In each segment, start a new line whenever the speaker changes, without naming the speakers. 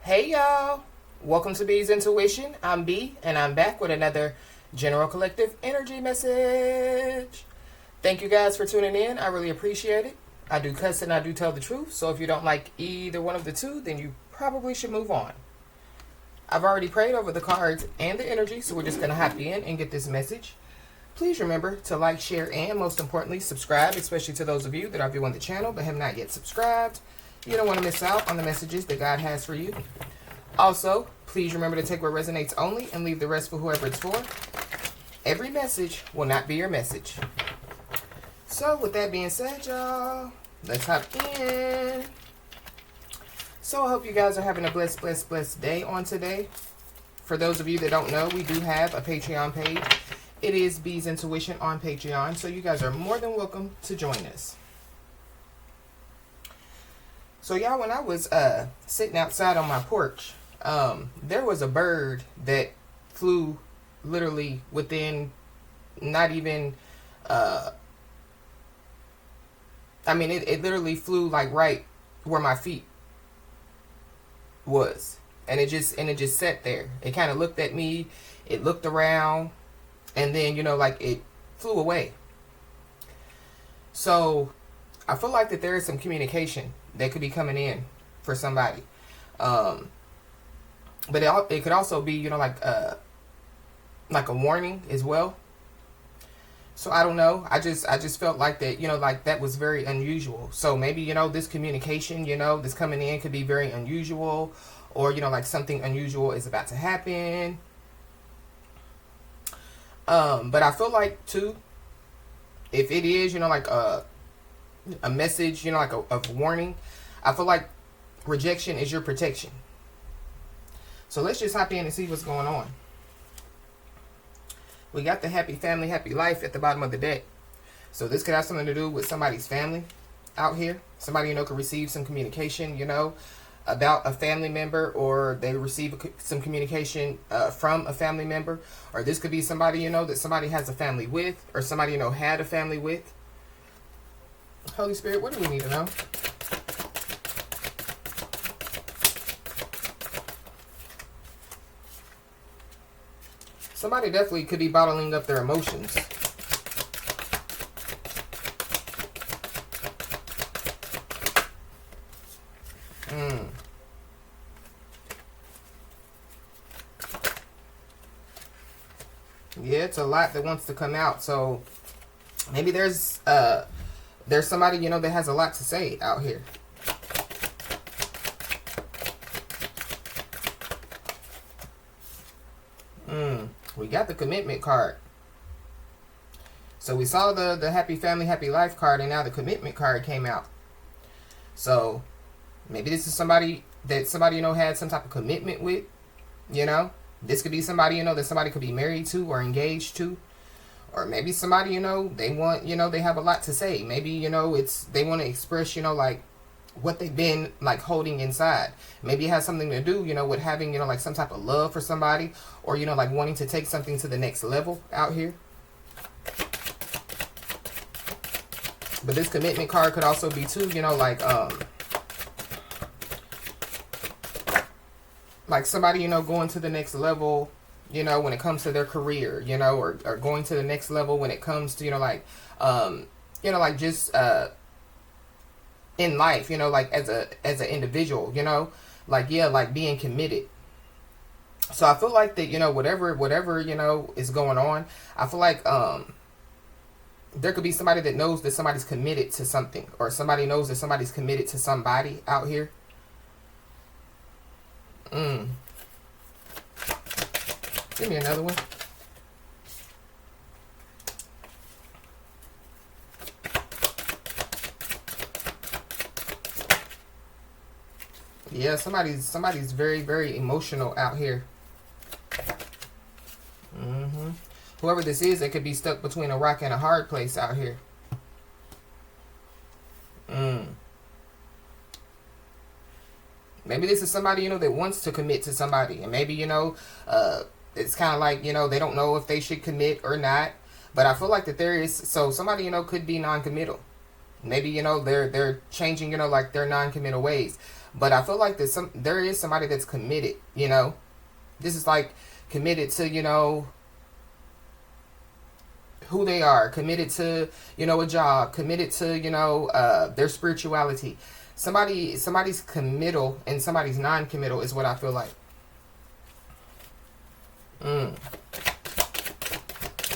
Hey y'all, welcome to B's Intuition. I'm B and I'm back with another General Collective Energy message. Thank you guys for tuning in. I really appreciate it. I do cuss and I do tell the truth, so if you don't like either one of the two, then you probably should move on. I've already prayed over the cards and the energy, so we're just going to hop in and get this message. Please remember to like, share, and most importantly, subscribe, especially to those of you that are viewing the channel but have not yet subscribed. You don't want to miss out on the messages that God has for you. Also, please remember to take what resonates only and leave the rest for whoever it's for. Every message will not be your message. So, with that being said, y'all, let's hop in. So, I hope you guys are having a blessed day on today. For those of you that don't know, we do have a Patreon page. It is B's Intuition on Patreon, so you guys are more than welcome to join us. So y'all, when I was sitting outside on my porch, there was a bird that flew literally within not even, it literally flew like right where my feet was. And it just sat there. It kind of looked at me, it looked around, and then, it flew away. So I feel like that there is some communication that could be coming in for somebody. But it could also be, like a warning as well. So I don't know. I just felt like that, like that was very unusual. So maybe, this communication, this coming in could be very unusual, or, like something unusual is about to happen. But I feel like too, if it is, like a message, like a warning, I feel like rejection is your protection. So let's just hop in and see what's going on. We got the happy family, happy life at the bottom of the deck. So this could have something to do with somebody's family out here. Somebody, could receive some communication, about a family member, or they receive some communication from a family member. Or this could be somebody, that somebody has a family with, or somebody, had a family with. Holy Spirit, what do we need to know? Somebody definitely could be bottling up their emotions. Yeah, it's a lot that wants to come out. So maybe there's somebody, that has a lot to say out here. We got the commitment card. So we saw the happy family, happy life card, and now the commitment card came out. So maybe this is somebody that somebody, had some type of commitment with, This could be somebody, that somebody could be married to or engaged to. Or maybe somebody, they want, they have a lot to say. Maybe, they want to express, like what they've been like holding inside. Maybe it has something to do, with having, like some type of love for somebody, or, like wanting to take something to the next level out here. But this commitment card could also be too, like somebody, going to the next level, when it comes to their career, or going to the next level when it comes to, just in life, like as an individual, like being committed. So I feel like that, whatever, is going on, I feel like there could be somebody that knows that somebody's committed to something, or somebody knows that somebody's committed to somebody out here. Give me another one. Yeah, somebody's very, very emotional out here. Whoever this is, they could be stuck between a rock and a hard place out here. Maybe this is somebody, that wants to commit to somebody. And maybe, it's kind of like, they don't know if they should commit or not. But I feel like that there is, so somebody, could be non-committal. Maybe, you know, they're changing, you know, like their non-committal ways. But I feel like there is somebody that's committed, you know. This is like committed to, you know, who they are, committed to, you know, a job, committed to, you know, their spirituality. Somebody's committal and somebody's non-committal is what I feel like.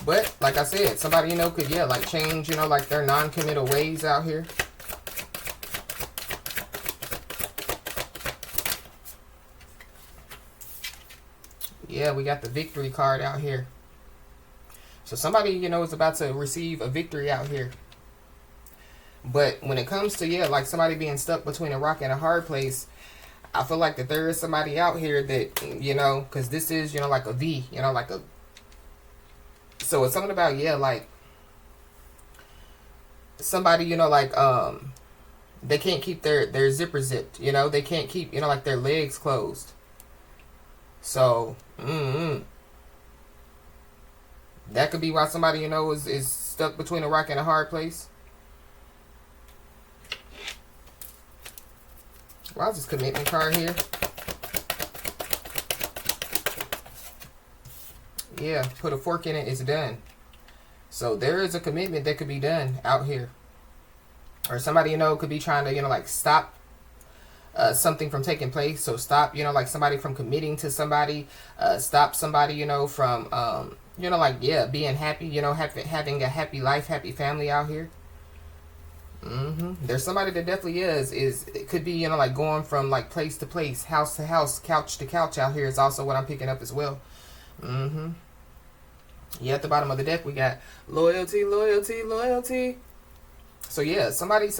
But like I said, somebody, you know, could, yeah, like change, you know, like their non-committal ways out here. Yeah, we got the victory card out here. So somebody, you know, is about to receive a victory out here. But when it comes to, yeah, like somebody being stuck between a rock and a hard place, I feel like that there is somebody out here that, you know, because this is, you know, like a V, you know, like a... So it's something about, yeah, like somebody, you know, like, they can't keep their zipper zipped, you know, they can't keep, you know, like their legs closed. So, that could be why somebody, you know, is stuck between a rock and a hard place. Why is this commitment card here? Yeah, put a fork in it, it's done. So there is a commitment that could be done out here. Or somebody, you know, could be trying to, you know, like stop something from taking place. So stop, you know, like somebody from committing to somebody. Stop somebody, you know, from, you know, like, yeah, being happy, you know, having a happy life, happy family out here. There's somebody that definitely is it could be, you know, like going from like place to place, house to house, couch to couch out here is also what I'm picking up as well. Yeah, at the bottom of the deck we got loyalty, loyalty, loyalty. So yeah, somebody's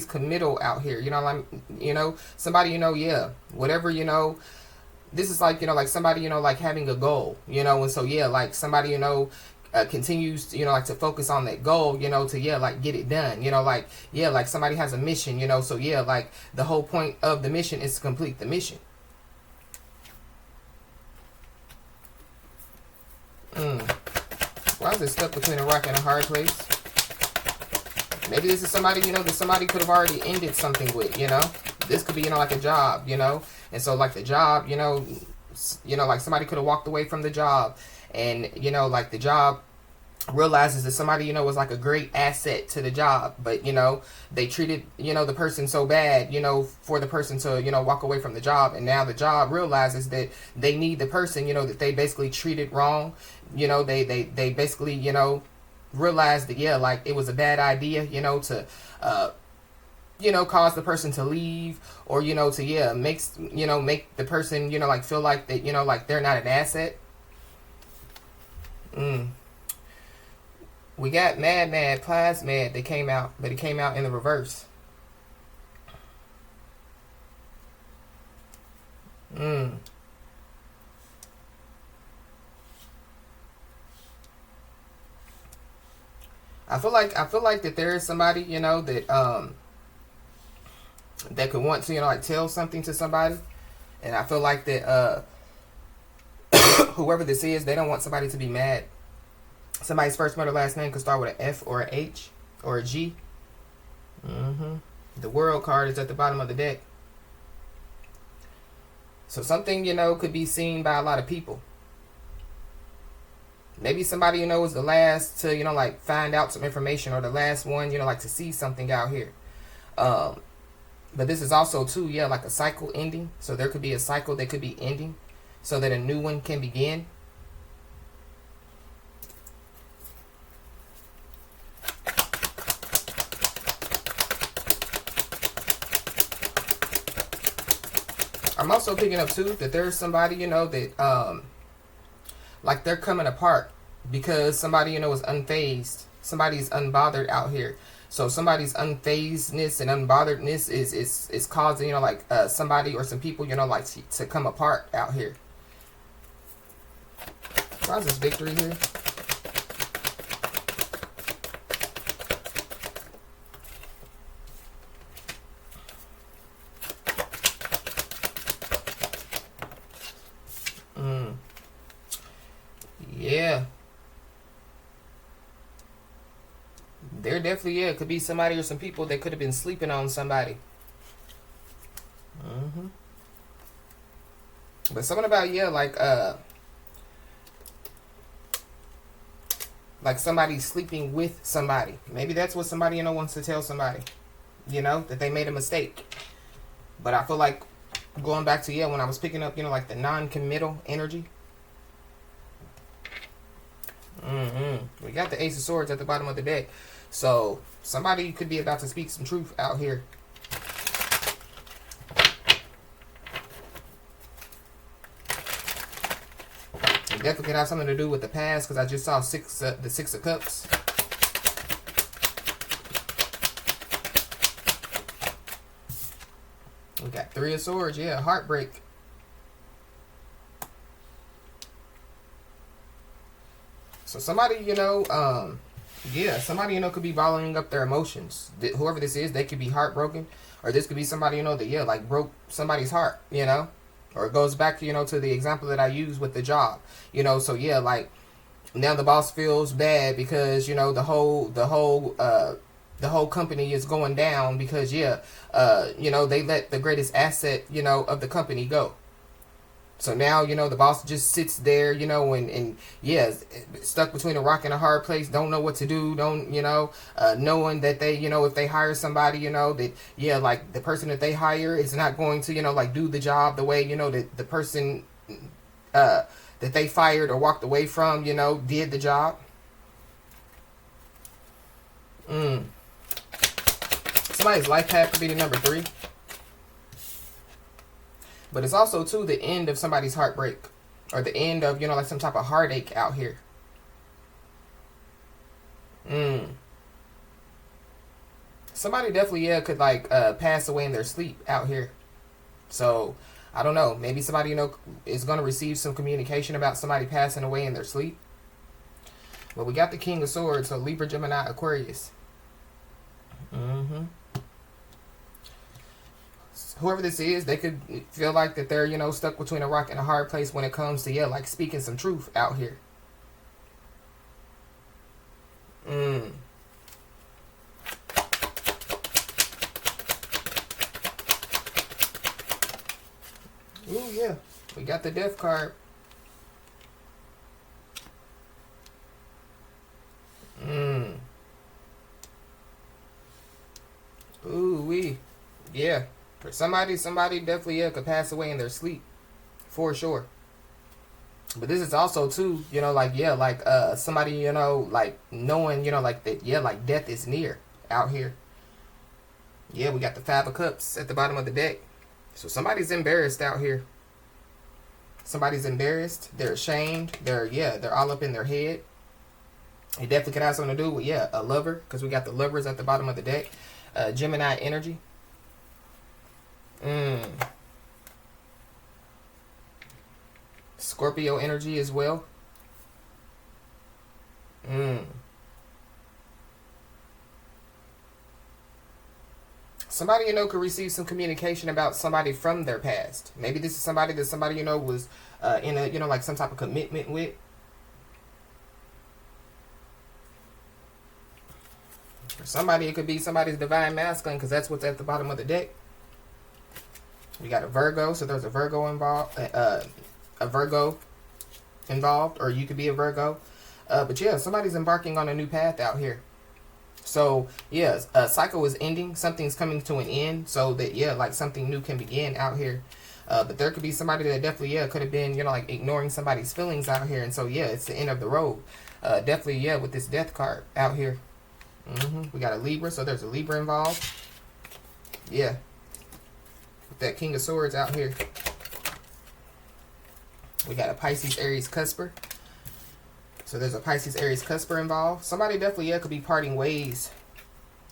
committal out here, you know, like, you know, somebody, you know, yeah, whatever, you know, this is like, you know, like somebody, you know, like having a goal, you know, and so yeah, like somebody, you know, continues to, you know, like to focus on that goal, you know, to, yeah, like get it done, you know, like, yeah, like somebody has a mission, you know, so yeah, like the whole point of the mission is to complete the mission. Why is it stuck between a rock and a hard place? Maybe this is somebody, you know, that somebody could have already ended something with, you know. This could be, you know, like a job, you know. And so like the job, you know, like somebody could have walked away from the job. And, you know, like the job realizes that somebody, you know, was like a great asset to the job. But, you know, they treated, you know, the person so bad, you know, for the person to, you know, walk away from the job. And now the job realizes that they need the person, you know, that they basically treated wrong. You know, they basically, you know, realized that, yeah, like it was a bad idea, you know, to, you know, cause the person to leave, or, you know, to, yeah, make the person, you know, like feel like that, you know, like they're not an asset. We got mad, plasmad that came out, but it came out in the reverse. I feel like that there is somebody, you know, that that could want to, you know, like tell something to somebody. And I feel like that whoever this is, they don't want somebody to be mad. Somebody's first, middle, last name could start with an F or an H or a G. The world card is at the bottom of the deck. So something, you know, could be seen by a lot of people. Maybe somebody, you know, is the last to, you know, like find out some information, or the last one, you know, like to see something out here. But this is also too, yeah, like a cycle ending. So there could be a cycle that could be ending so that a new one can begin. I'm also picking up too that there's somebody, you know, that like they're coming apart because somebody, you know, is unfazed. Somebody's unbothered out here. So somebody's unfazedness and unbotheredness is causing, you know, like somebody or some people, you know, like to come apart out here. Why is this victory here? They're definitely, yeah, it could be somebody or some people that could have been sleeping on somebody. But something about, yeah, like somebody sleeping with somebody. Maybe that's what somebody, wants to tell somebody, that they made a mistake. But I feel like going back to, yeah, when I was picking up, like the non-committal energy. We got the Ace of Swords at the bottom of the deck. So somebody could be about to speak some truth out here. It definitely could have something to do with the past, because I just saw the Six of Cups. We got Three of Swords, yeah, heartbreak. So somebody, yeah, somebody, could be bottling up their emotions. Whoever this is, they could be heartbroken. Or this could be somebody, that, yeah, like broke somebody's heart, Or it goes back to, to the example that I used with the job. So yeah, like now the boss feels bad because, the whole company is going down because, yeah, they let the greatest asset, of the company go. So now, the boss just sits there, and yeah, stuck between a rock and a hard place, don't know what to do, knowing that they, if they hire somebody, that, yeah, like the person that they hire is not going to, like do the job the way, that the person that they fired or walked away from, did the job. Somebody's life path could be the number 3. But it's also, too, the end of somebody's heartbreak. Or the end of, like some type of heartache out here. Somebody definitely, yeah, could, like, pass away in their sleep out here. So, I don't know. Maybe somebody, is going to receive some communication about somebody passing away in their sleep. But we got the King of Swords, so Libra, Gemini, Aquarius. Whoever this is, they could feel like that they're, stuck between a rock and a hard place when it comes to, yeah, like speaking some truth out here. Ooh, yeah. We got the Death card. Ooh, wee. Yeah. For somebody definitely, yeah, could pass away in their sleep. For sure. But this is also, too, like, yeah, like, somebody, like, knowing, like, that, yeah, like, death is near out here. Yeah, we got the Five of Cups at the bottom of the deck. So somebody's embarrassed out here. Somebody's embarrassed. They're ashamed. They're all up in their head. It definitely could have something to do with, yeah, a lover, because we got the Lovers at the bottom of the deck. Gemini energy. Scorpio energy as well. Somebody, could receive some communication about somebody from their past. Maybe this is somebody that somebody, was in a, like some type of commitment with. For somebody, it could be somebody's divine masculine, because that's what's at the bottom of the deck. We got a Virgo, so there's a Virgo involved, or you could be a Virgo. But yeah, somebody's embarking on a new path out here. So yeah, a cycle is ending. Something's coming to an end, so that, yeah, like something new can begin out here. But there could be somebody that definitely, yeah, could have been, like ignoring somebody's feelings out here. And so, yeah, it's the end of the road. Definitely, yeah, with this Death card out here. We got a Libra, so there's a Libra involved. Yeah. With that King of Swords out here. We got a Pisces, Aries, Cusper. So there's a Pisces, Aries, Cusper involved. Somebody definitely, yeah, could be parting ways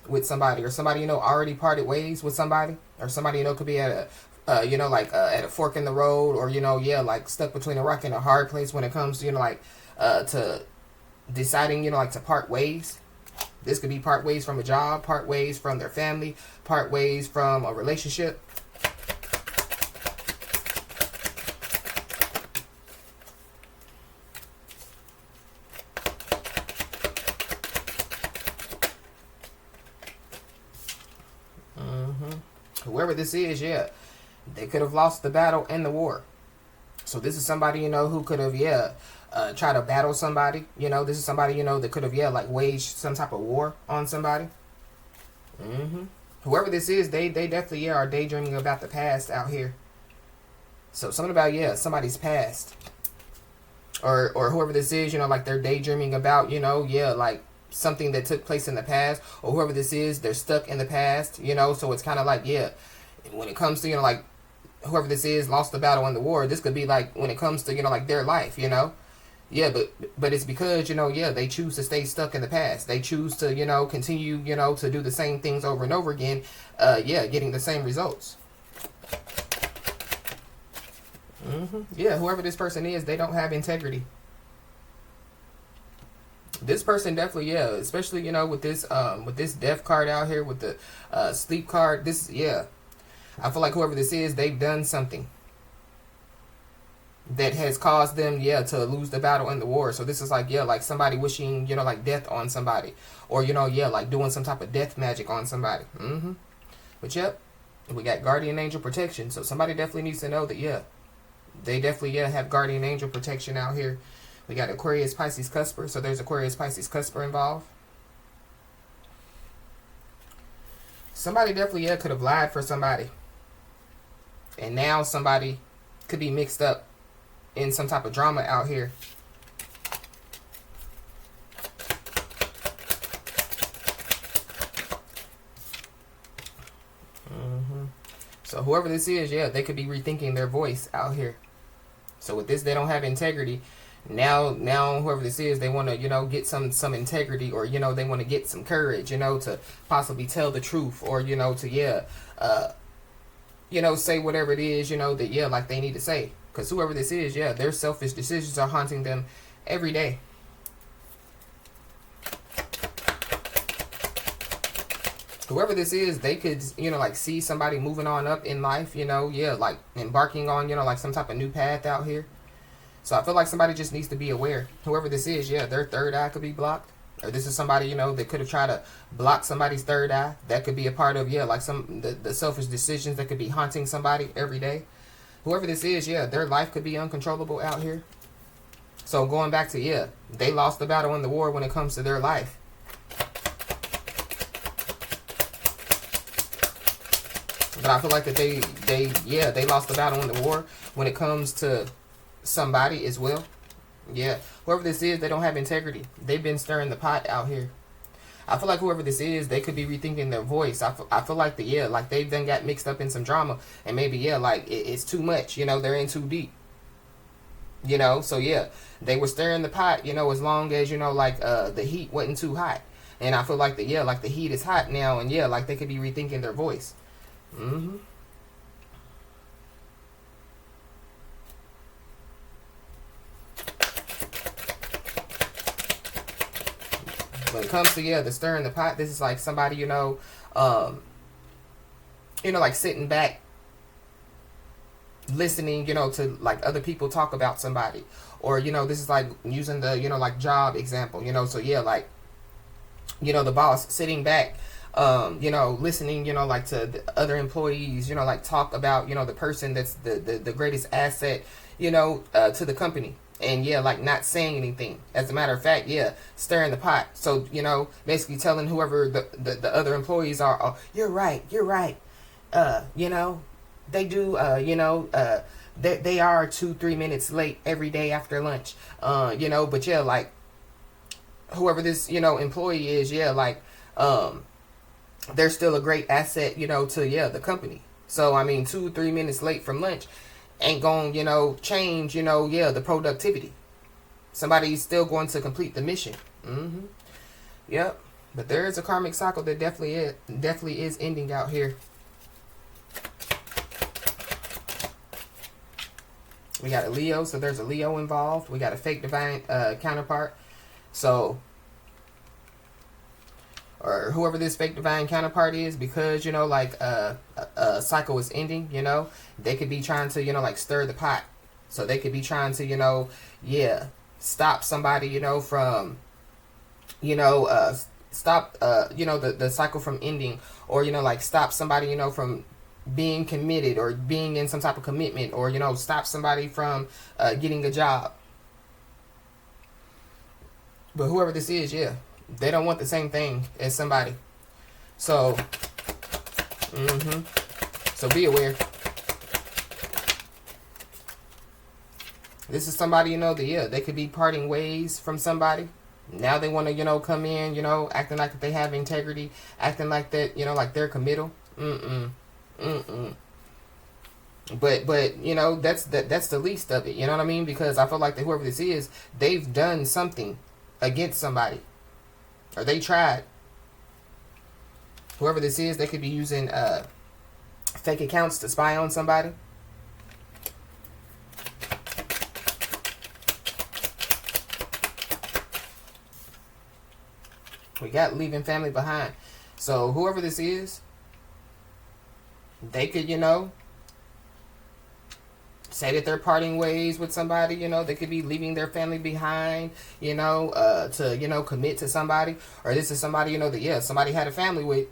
with somebody. Or somebody, already parted ways with somebody. Or somebody, could be at a, at a fork in the road. Or, yeah, like stuck between a rock and a hard place when it comes to, to deciding, like to part ways. This could be part ways from a job, part ways from their family, part ways from a relationship. whoever this is, yeah, they could have lost the battle and the war. So this is somebody, you know, who could have, tried to battle somebody. You know, this is somebody, you know, that could have, like waged some type of war on somebody. Whoever this is, they definitely, are daydreaming about the past out here. So something about, somebody's past. Or whoever this is, you know, like they're daydreaming about, you know, like something that took place in the past. Or whoever this is, they're stuck in the past, you know. So it's kind of like, when it comes to, you know, like whoever this is lost the battle in the war. This could be like when it comes to, you know, like their life, you know. But it's because, you know, they choose to stay stuck in the past. They choose to, you know, continue, you know, to do the same things over and over again, getting the same results. Whoever this person is, they don't have integrity. This person definitely, especially, you know, with this death card out here, with the sleep card, this, I feel like whoever this is, they've done something that has caused them, to lose the battle in the war. So this is like, like somebody wishing, you know, like death on somebody. Or, you know, like doing some type of death magic on somebody. But, we got guardian angel protection. So somebody definitely needs to know that, they definitely, have guardian angel protection out here. We got Aquarius, Pisces, Cusper. So there's Aquarius, Pisces, Cusper involved. Somebody definitely, could have lied for somebody. And now somebody could be mixed up in some type of drama out here. So whoever this is, they could be rethinking their voice out here. So with this, they don't have integrity. Now whoever this is, they want to, you know, get some integrity, or, you know, they want to get some courage, you know, to possibly tell the truth, or, you know, to you know, say whatever it is, you know, that like they need to say. Because whoever this is, their selfish decisions are haunting them every day. Whoever this is, they could, you know, like see somebody moving on up in life, you know, like embarking on, you know, like some type of new path out here. So I feel like somebody just needs to be aware. Whoever this is, their third eye could be blocked. Or this is somebody, you know, that could have tried to block somebody's third eye. That could be a part of, like the selfish decisions that could be haunting somebody every day. Whoever this is, their life could be uncontrollable out here. So going back to, they lost the battle in the war when it comes to their life. But I feel like that they lost the battle in the war when it comes to somebody as well. Whoever this is, they don't have integrity. They've been stirring the pot out here. I feel like whoever this is, they could be rethinking their voice. I feel like like they've then got mixed up in some drama, and maybe like it's too much. You know, they're in too deep. You know, so they were stirring the pot. You know, as long as, you know, like the heat wasn't too hot. And I feel like like the heat is hot now, and like they could be rethinking their voice. When it comes to the stirring the pot, this is like somebody, you know, like sitting back, listening, you know, to like other people talk about somebody, or, you know, this is like using the, you know, like job example, you know, so like, you know, the boss sitting back, you know, listening, you know, like to the other employees, you know, like talk about, you know, the person that's the greatest asset, you know, to the company. And like not saying anything. As a matter of fact, stirring the pot. So, you know, basically telling whoever the other employees are, oh, you're right. You know, they do, you know, they are 2-3 minutes late every day after lunch. You know, but like whoever this, you know, employee is, like, they're still a great asset, you know, to, the company. So, I mean, 2-3 minutes late from lunch ain't going, you know, change, you know, the productivity. Somebody's still going to complete the mission. Yep. But there is a karmic cycle that definitely is ending out here. We got a Leo, so there's a Leo involved. We got a fake divine counterpart. So, or whoever this fake divine counterpart is, because, you know, like a cycle is ending, you know, they could be trying to, you know, like stir the pot. So they could be trying to, you know, stop somebody, you know, from, you know, stop, you know, the cycle from ending, or, you know, like stop somebody, you know, from being committed or being in some type of commitment, or, you know, stop somebody from getting a job. But whoever this is, yeah, they don't want the same thing as somebody. So, so be aware. This is somebody, you know, that, yeah, they could be parting ways from somebody. Now they want to, you know, come in, you know, acting like they have integrity, acting like that, you know, like they're committal. But you know, that's the least of it. You know what I mean? Because I feel like that whoever this is, they've done something against somebody, or they tried. Whoever this is, they could be using fake accounts to spy on somebody. We got leaving family behind. So whoever this is, they could, you know, say that they're parting ways with somebody. You know, they could be leaving their family behind, you know, to, you know, commit to somebody. Or this is somebody, you know, that, yeah, somebody had a family with,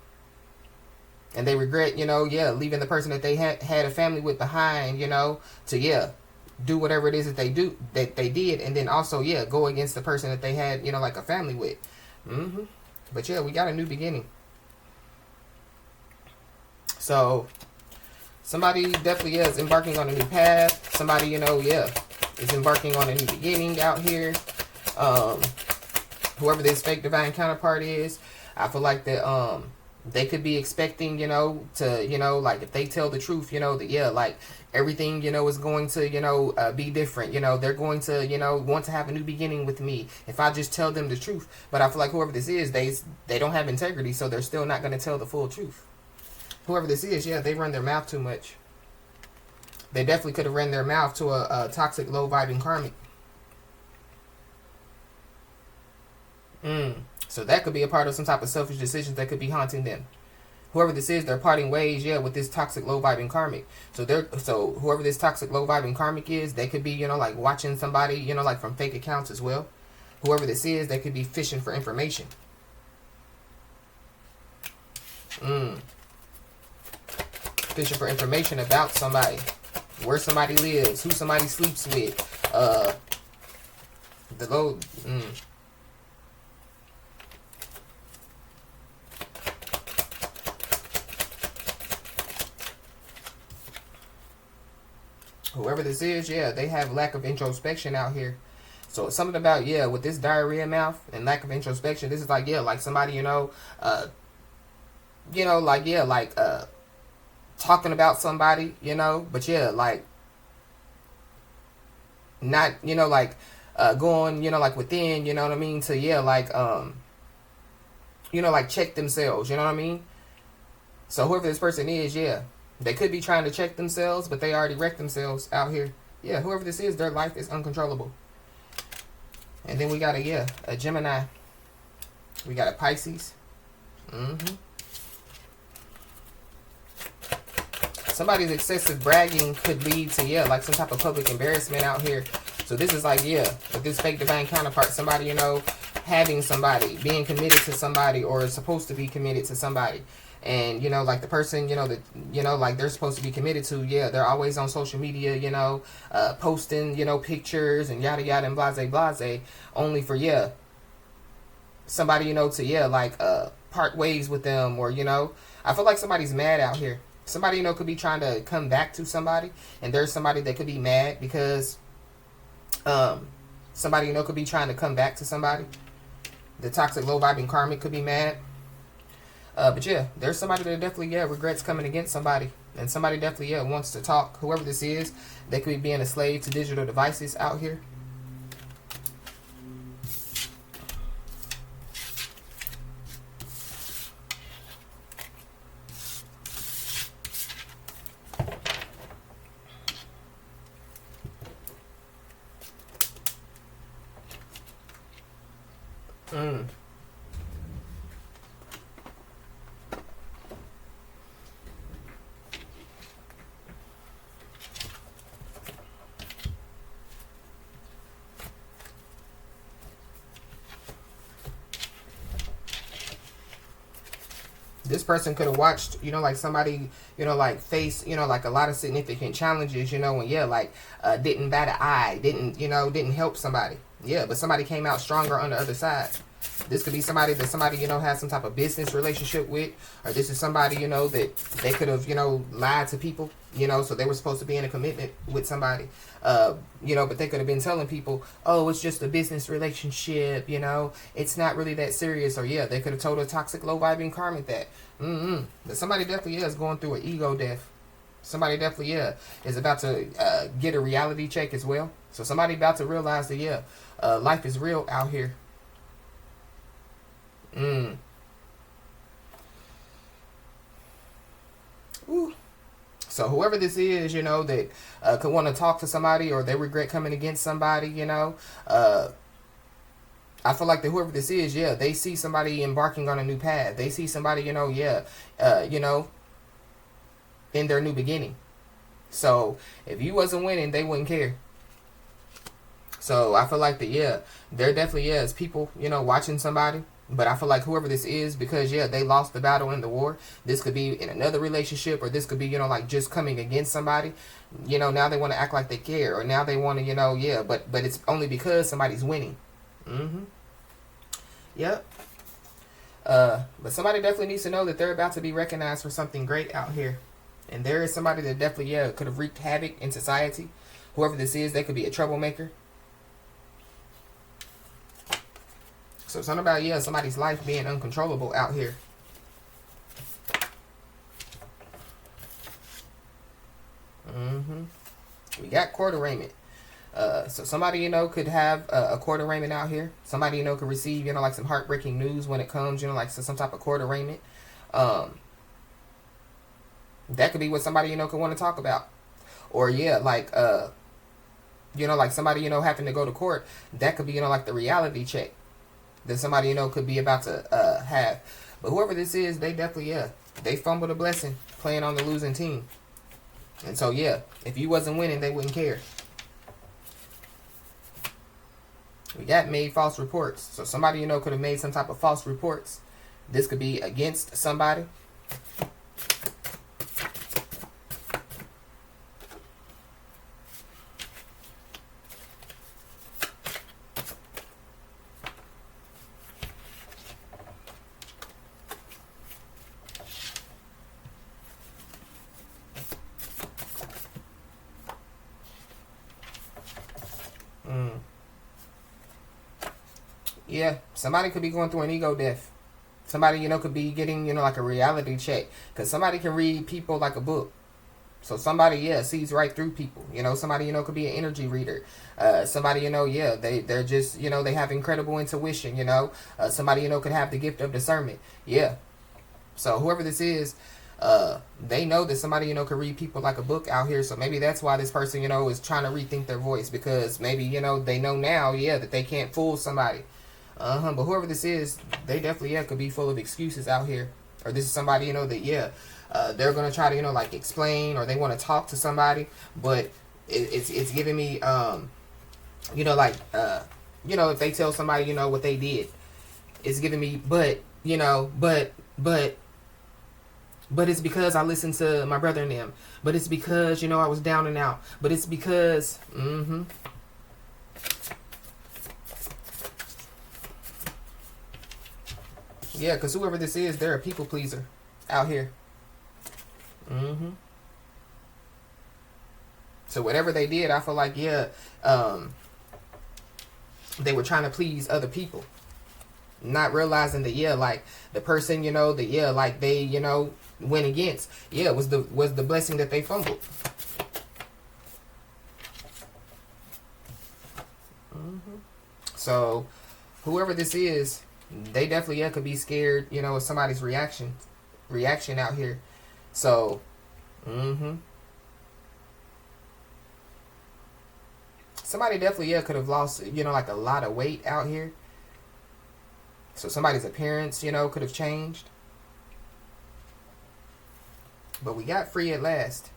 and they regret, you know, yeah, leaving the person that they had a family with behind, you know, to, yeah, do whatever it is that they did, and then also, yeah, go against the person that they had, you know, like a family with. But yeah, we got a new beginning. So somebody definitely, yeah, is embarking on a new path. Somebody, you know, yeah, is embarking on a new beginning out here. Whoever this fake divine counterpart is, I feel like that they could be expecting, you know, to, you know, like if they tell the truth, you know, that, yeah, like everything, you know, is going to, you know, be different. You know, they're going to, you know, want to have a new beginning with me if I just tell them the truth. But I feel like whoever this is, they don't have integrity, so they're still not going to tell the full truth. Whoever this is, yeah, they run their mouth too much. They definitely could have run their mouth to a toxic, low-vibing karmic. So that could be a part of some type of selfish decisions that could be haunting them. Whoever this is, they're parting ways, yeah, with this toxic, low-vibing karmic. So whoever this toxic, low-vibing karmic is, they could be, you know, like watching somebody, you know, like from fake accounts as well. Whoever this is, they could be fishing for information. Fishing for information about somebody, where somebody lives, who somebody sleeps with, the low. Whoever this is, yeah, they have lack of introspection out here. So it's something about, yeah, with this diarrhea mouth and lack of introspection, this is like, yeah, like somebody, you know, like, yeah, like, talking about somebody, you know, but yeah, like, not, you know, like, going, you know, like within, you know what I mean, to, yeah, like, you know, like check themselves, you know what I mean? So whoever this person is, yeah, they could be trying to check themselves, but they already wrecked themselves out here. Yeah, whoever this is, their life is uncontrollable. And then we got a Gemini. We got a Pisces. Somebody's excessive bragging could lead to, yeah, like some type of public embarrassment out here. So this is like, yeah, with this fake divine counterpart, somebody, you know, having somebody, being committed to somebody, or supposed to be committed to somebody. And, you know, like the person, you know, that, you know, like they're supposed to be committed to, yeah, they're always on social media, you know, posting, you know, pictures and yada yada and blase blase, only for, yeah, somebody, you know, to, yeah, like part ways with them. Or, you know, I feel like somebody's mad out here. Somebody, you know, could be trying to come back to somebody, and there's somebody that could be mad because somebody, you know, could be trying to come back to somebody. The toxic, low vibing karmic could be mad. But yeah, there's somebody that definitely, yeah, regrets coming against somebody. And somebody definitely, yeah, wants to talk. Whoever this is, they could be being a slave to digital devices out here. This person could have watched, you know, like somebody, you know, like face, you know, like a lot of significant challenges, you know, and yeah, like didn't bat an eye, didn't help somebody. Yeah, but somebody came out stronger on the other side. This could be somebody that somebody, you know, has some type of business relationship with, or this is somebody, you know, that they could have, you know, lied to people, you know, so they were supposed to be in a commitment with somebody, you know, but they could have been telling people, oh, it's just a business relationship, you know, it's not really that serious, or yeah, they could have told a toxic, low-vibing karmic that, but somebody definitely is going through an ego death. Somebody definitely, yeah, is about to get a reality check as well. So somebody about to realize that, yeah, life is real out here. Ooh. So whoever this is, you know, that could want to talk to somebody, or they regret coming against somebody, you know, I feel like that whoever this is, yeah, they see somebody embarking on a new path. They see somebody, you know, yeah, you know, in their new beginning. So if you wasn't winning, they wouldn't care. So I feel like that, yeah, there definitely is people, you know, watching somebody. But I feel like whoever this is, because, yeah, they lost the battle in the war. This could be in another relationship, or this could be, you know, like just coming against somebody. You know, now they want to act like they care, or now they want to, you know, yeah, but it's only because somebody's winning. Yep. But somebody definitely needs to know that they're about to be recognized for something great out here. And there is somebody that definitely, yeah, could have wreaked havoc in society. Whoever this is, they could be a troublemaker. So something about, yeah, somebody's life being uncontrollable out here. We got court arraignment. So somebody, you know, could have a court arraignment out here. Somebody, you know, could receive, you know, like some heartbreaking news when it comes, you know, like some type of court arraignment. That could be what somebody, you know, could want to talk about. Or, yeah, like, you know, like somebody, you know, having to go to court. That could be, you know, like the reality check that somebody, you know, could be about to have. But whoever this is, they definitely, yeah, they fumbled a blessing playing on the losing team. And so, yeah, if you wasn't winning, they wouldn't care. We got made false reports. So somebody, you know, could have made some type of false reports. This could be against somebody. Yeah, somebody could be going through an ego death. Somebody, you know, could be getting, you know, like a reality check. Because somebody can read people like a book. So somebody, yeah, sees right through people. You know, somebody, you know, could be an energy reader. Somebody, you know, yeah, they're just, you know, they have incredible intuition, you know. Somebody, you know, could have the gift of discernment. Yeah. So whoever this is, they know that somebody, you know, could read people like a book out here. So maybe that's why this person, you know, is trying to rethink their voice. Because maybe, you know, they know now, yeah, that they can't fool somebody. But whoever this is, they definitely, yeah, could be full of excuses out here. Or this is somebody, you know, that, yeah, they're going to try to, you know, like explain, or they want to talk to somebody. But it's giving me, you know, like, you know, if they tell somebody, you know, what they did, it's giving me, but, you know, but it's because I listened to my brother and them. But it's because, you know, I was down and out. But it's because, yeah, because whoever this is, they're a people pleaser out here. So whatever they did, I feel like, yeah, they were trying to please other people. Not realizing that, yeah, like the person, you know, that, yeah, like they, you know, went against, yeah, was the blessing that they fumbled. So whoever this is, they definitely, yeah, could be scared, you know, of somebody's reaction out here. So, somebody definitely, yeah, could have lost, you know, like a lot of weight out here. So somebody's appearance, you know, could have changed. But we got free at last.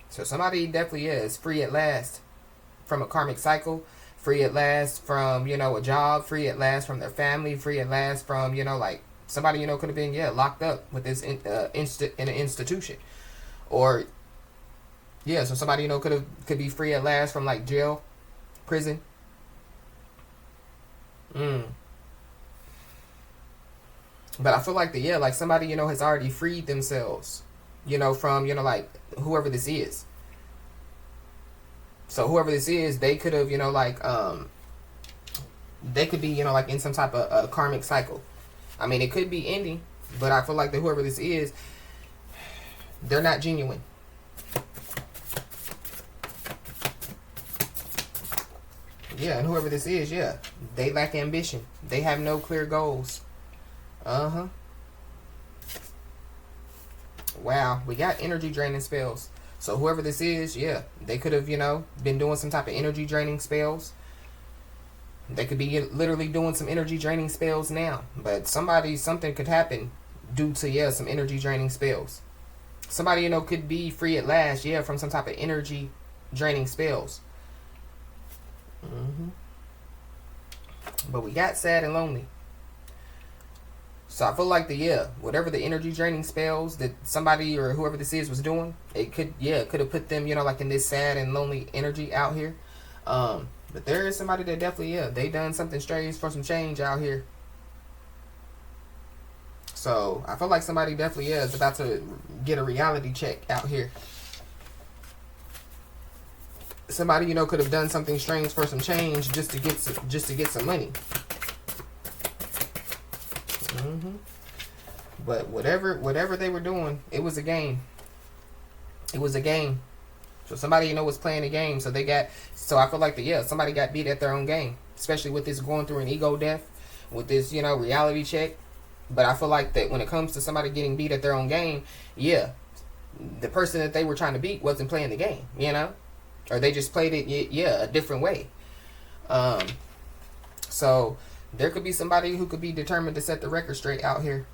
So somebody definitely is free at last from a karmic cycle. Free at last from, you know, a job. Free at last from their family. Free at last from, you know, like Somebody, you know, could have been, yeah, locked up with this in an institution. Or, yeah, so somebody, you know, could be free at last from, like, jail, prison. But I feel like yeah, like somebody, you know, has already freed themselves, you know, from, you know, like whoever this is. So whoever this is, they could have, you know, like, they could be, you know, like in some type of karmic cycle. I mean, it could be ending, but I feel like that whoever this is, they're not genuine. Yeah, and whoever this is, yeah, they lack ambition. They have no clear goals. Wow, we got energy draining spells. So whoever this is, yeah, they could have, you know, been doing some type of energy draining spells. They could be literally doing some energy draining spells now. But something could happen due to, yeah, some energy draining spells. Somebody, you know, could be free at last, yeah, from some type of energy draining spells. But we got sad and lonely. So I feel like whatever the energy draining spells that somebody or whoever this is was doing, it could have put them, you know, like in this sad and lonely energy out here. But there is somebody that definitely, they done something strange for some change out here. So I feel like somebody definitely is about to get a reality check out here. Somebody, you know, could have done something strange for some change just to get some money. But whatever they were doing, it was a game. It was a game. So somebody, you know, was playing a game. So I feel like somebody got beat at their own game, especially with this going through an ego death, with this, you know, reality check. But I feel like that when it comes to somebody getting beat at their own game, the person that they were trying to beat wasn't playing the game, you know, or they just played it, a different way. So there could be somebody who could be determined to set the record straight out here.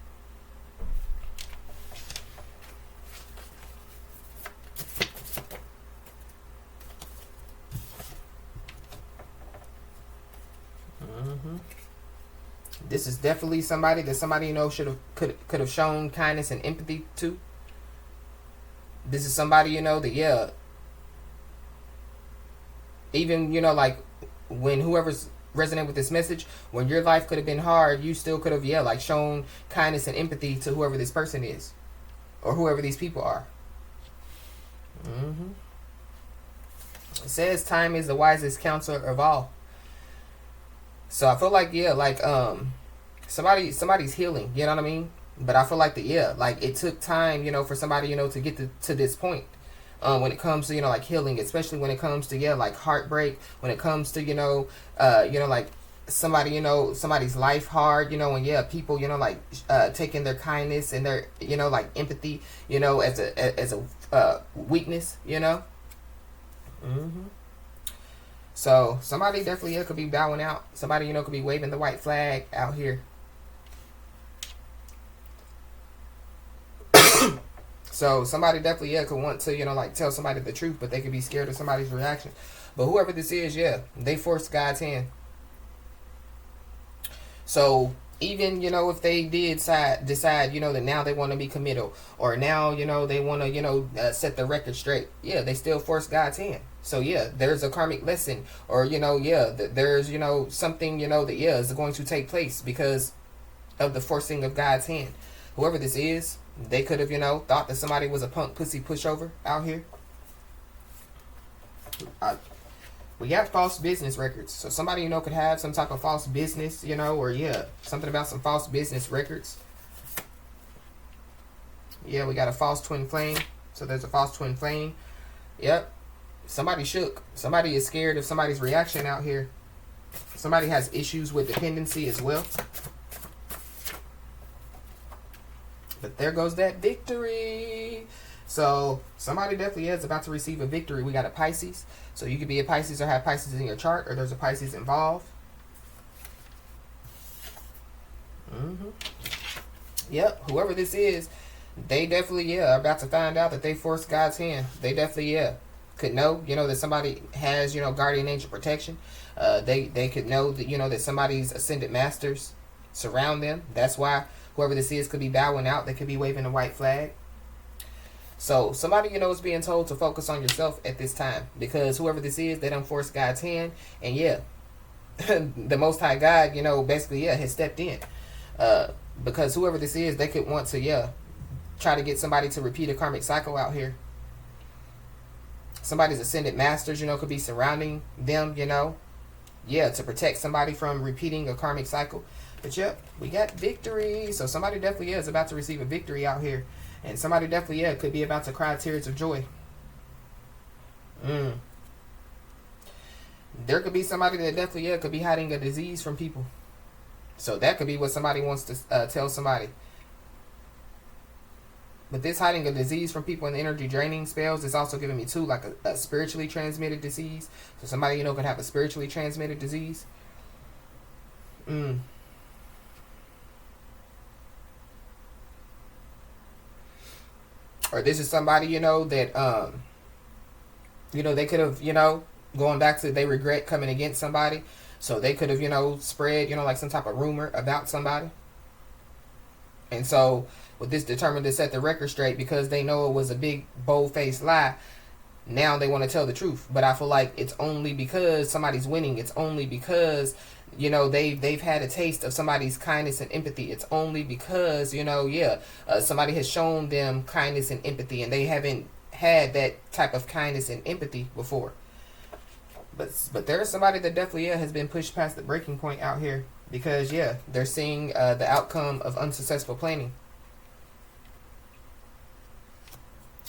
This is definitely somebody that somebody, you know, could have shown kindness and empathy to. This is somebody, you know, that even, you know, like when whoever's resonant with this message, when your life could have been hard, you still could have like shown kindness and empathy to whoever this person is, or whoever these people are. It says time is the wisest counselor of all. So I feel like somebody's healing, you know what I mean? But I feel like like it took time, you know, for somebody, you know, to get to this point. When it comes to, you know, like healing, especially when it comes to like heartbreak, when it comes to, you know, like somebody, you know, somebody's life hard, you know, and people, you know, like taking their kindness and their, you know, like empathy, you know, as a weakness, you know. So somebody definitely could be bowing out. Somebody, you know, could be waving the white flag out here. So somebody definitely could want to, you know, like tell somebody the truth, but they could be scared of somebody's reaction. But whoever this is, they forced God's hand. So even, you know, if they did decide, you know, that now they want to be committal, or now, you know, they want to, you know, set the record straight, they still force God's hand. So there's a karmic lesson, or, you know, there's, you know, something, you know, that is going to take place because of the forcing of God's hand. Whoever this is, they could have, you know, thought that somebody was a punk pussy pushover out here. We got false business records. So somebody, you know, could have some type of false business, you know, or something about some false business records. We got a false twin flame. So there's a false twin flame. Yep. Somebody shook. Somebody is scared of somebody's reaction out here. Somebody has issues with dependency as well. But there goes that victory. So somebody definitely is about to receive a victory. We got a Pisces. So you could be a Pisces or have Pisces in your chart, or there's a Pisces involved. Yep. Whoever this is, they definitely are about to find out that they forced God's hand. They definitely could know, you know, that somebody has, you know, guardian angel protection. They could know that, you know, that somebody's ascended masters surround them. That's why Whoever this is could be bowing out. They could be waving a white flag. So somebody, is being told to focus on yourself at this time, because whoever this is, they don't force God's hand. And yeah, the Most High God, basically, has stepped in. Because whoever this is, they could want to, try to get somebody to repeat a karmic cycle out here. Somebody's ascended masters, could be surrounding them, to protect somebody from repeating a karmic cycle. But yep, we got victory. So somebody definitely is about to receive a victory out here. And somebody definitely, could be about to cry tears of joy. There could be somebody that definitely, could be hiding a disease from people. So that could be what somebody wants to tell somebody. But this hiding a disease from people in the energy draining spells is also giving me too, like a spiritually transmitted disease. So somebody, could have a spiritually transmitted disease. Or this is somebody, that, they could have, going back to they regret coming against somebody. So they could have, spread, like some type of rumor about somebody. And so with this determined to set the record straight, because they know it was a big, bold-faced lie, now they want to tell the truth. But I feel like it's only because somebody's winning. It's only because, they've had a taste of somebody's kindness and empathy. It's only because, somebody has shown them kindness and empathy, and they haven't had that type of kindness and empathy before. But there's somebody that definitely, has been pushed past the breaking point out here. Because, they're seeing the outcome of unsuccessful planning.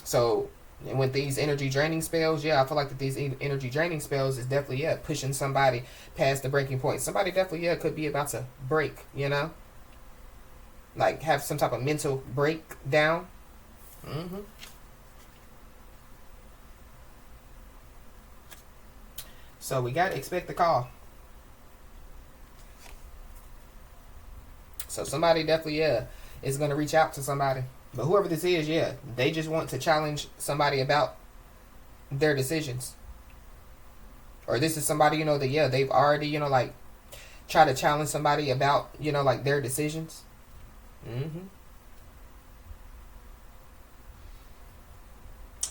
So, and with these energy draining spells, I feel like that these energy draining spells is definitely, pushing somebody past the breaking point. Somebody definitely, could be about to break, like have some type of mental breakdown. So we got to expect the call. So somebody definitely, is going to reach out to somebody. But whoever this is, they just want to challenge somebody about their decisions. Or this is somebody, that, they've already, like, try to challenge somebody about, like, their decisions.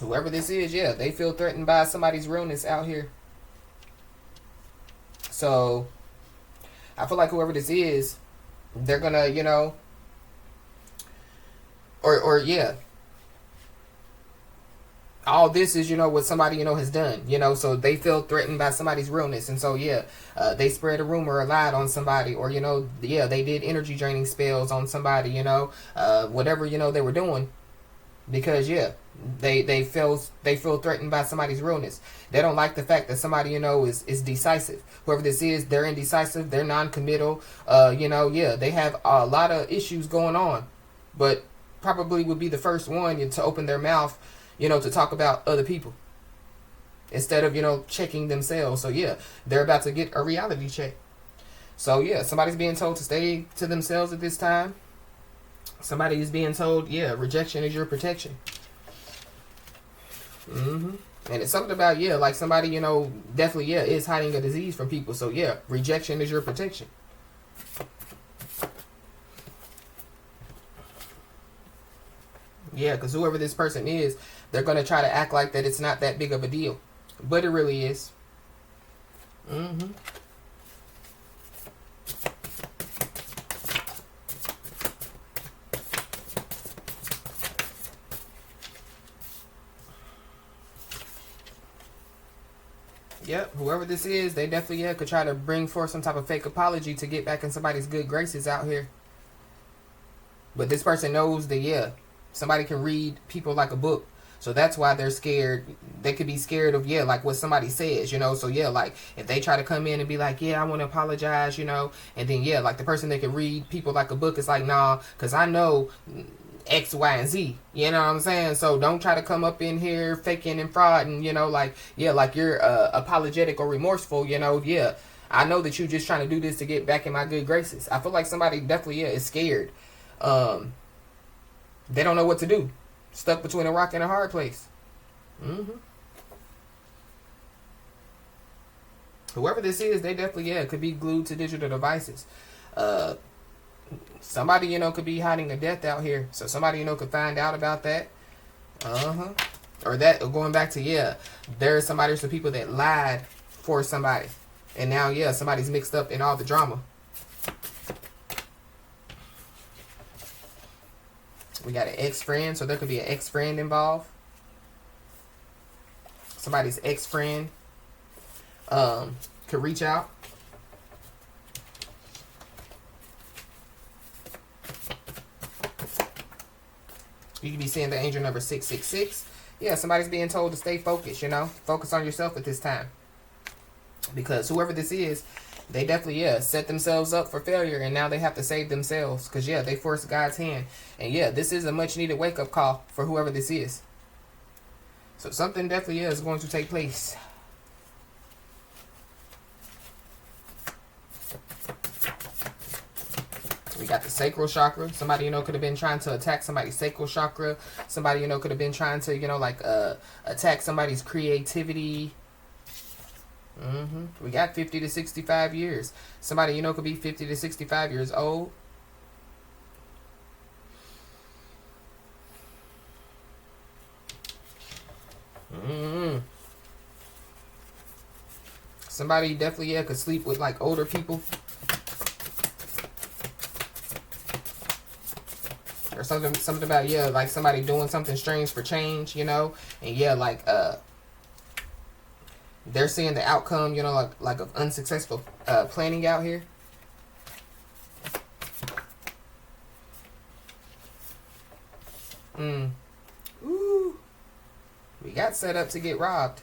Whoever this is, they feel threatened by somebody's realness out here. So, I feel like whoever this is, they're gonna, all this is, what somebody, has done, so they feel threatened by somebody's realness. And so, they spread a rumor or lied on somebody, or, they did energy draining spells on somebody, whatever, they were doing. Because, they feel threatened by somebody's realness. They don't like the fact that somebody, is decisive. Whoever this is, they're indecisive, they're non-committal, they have a lot of issues going on. But probably would be the first one to open their mouth, to talk about other people. Instead of, checking themselves. So, they're about to get a reality check. So, somebody's being told to stay to themselves at this time. Somebody is being told, rejection is your protection. And it's something about, like somebody, definitely, is hiding a disease from people. So, rejection is your protection. Because whoever this person is, they're going to try to act like that it's not that big of a deal. But it really is. Whoever this is, they definitely could try to bring forth some type of fake apology to get back in somebody's good graces out here. But this person knows that, somebody can read people like a book. So that's why they're scared. They could be scared of, like what somebody says, So, like if they try to come in and be like, I want to apologize, and then, like the person that can read people like a book is like, nah, because I know X, Y, and Z. You know what I'm saying? So don't try to come up in here faking and frauding, like you're apologetic or remorseful, I know that you're just trying to do this to get back in my good graces. I feel like somebody definitely is scared. They don't know what to do. Stuck between a rock and a hard place. Whoever this is, they definitely, could be glued to digital devices. Somebody, you know, could be hiding a death out here. So somebody, you know, could find out about that. Or that, going back to, yeah, there's somebody, some people that lied for somebody. And now, yeah, somebody's mixed up in all the drama. We got an ex-friend, so there could be an ex-friend involved. Somebody's ex-friend could reach out. You could be seeing the angel number 666. Yeah, somebody's being told to stay focused, you know. Focus on yourself at this time. Because whoever this is, they definitely, yeah, set themselves up for failure, and now they have to save themselves. Because, yeah, they forced God's hand. And, yeah, this is a much-needed wake-up call for whoever this is. So something definitely is going to take place. We got the sacral chakra. Somebody, you know, could have been trying to attack somebody's sacral chakra. Somebody, you know, could have been trying to, you know, like attack somebody's creativity. We got 50 to 65 years. Somebody, you know, could be 50 to 65 years old. Somebody definitely, yeah, could sleep with like older people. Or something about, yeah, like somebody doing something strange for change, you know. And yeah, like they're seeing the outcome, you know, like of unsuccessful planning out here. Ooh. We got set up to get robbed.